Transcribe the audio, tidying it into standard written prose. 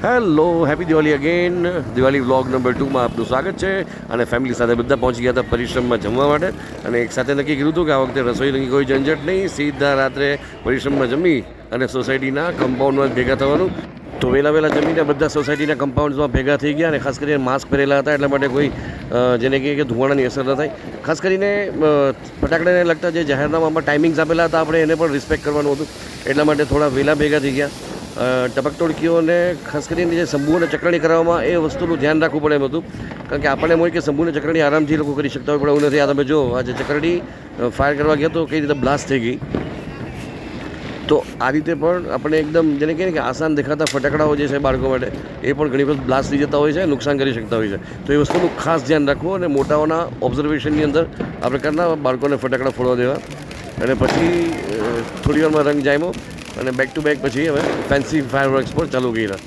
Hello happy Diwali again. Diwali vlog number 2માં આપનું સ્વાગત છે. અને ફેમિલી સાથે બધા પહોંચી ગયા હતા પરિશ્રમમાં જમવા માટે. અને એક સાથે નક્કી કર્યું હતું કે આ વખતે રસોઈની કોઈ ઝંઝટ નહીં, સીધા રાત્રે પરિશ્રમમાં જમી અને સોસાયટીના કમ્પાઉન્ડમાં ભેગા થવાનું. તો વહેલા જમીને બધા સોસાયટીના કમ્પાઉન્ડ્સમાં ભેગા થઈ ગયા. અને ખાસ કરીને માસ્ક પહેરેલા હતા એટલા માટે કોઈ જેને કહીએ કે ધુમાડાની અસર ન થાય. ખાસ કરીને ફટાકડાને લગતા જે જાહેરનામામાં ટાઈમિંગ્સ આપેલા હતા આપણે એને પણ રિસ્પેક્ટ કરવાનું હતું. એટલા માટે થોડા વહેલા ભેગા થઈ ગયા. ટપકટોળકીઓને ખાસ કરીને જે શંભુ અને ચકરણી કરવામાં એ વસ્તુનું ધ્યાન રાખવું પડે એમ હતું. કારણ કે આપણને એમ હોય કે શંભુ અને ચકરણી આરામથી લોકો કરી શકતા હોય, પણ એવું નથી. આ તમે જો આજે ચકરણી ફાયર કરવા ગયા તો કઈ રીતે બ્લાસ્ટ થઈ ગઈ. તો આ રીતે પણ આપણે એકદમ જેને કહીએ કે આસાન દેખાતા ફટાકડાઓ જે છે બાળકો માટે એ પણ ઘણી વખત બ્લાસ્ટ થઈ જતા હોય છે, નુકસાન કરી શકતા હોય છે. તો એ વસ્તુનું ખાસ ધ્યાન રાખવું અને મોટાઓના ઓબ્ઝર્વેશનની અંદર આ પ્રકારના બાળકોને ફટાકડા ફોડવા દેવા. અને પછી થોડી વારમાં રંગ જામ્યો અને બેક ટુ બેક પછી હવે ફેન્સી ફાયરવર્ક્સ પણ ચાલુ કર્યા.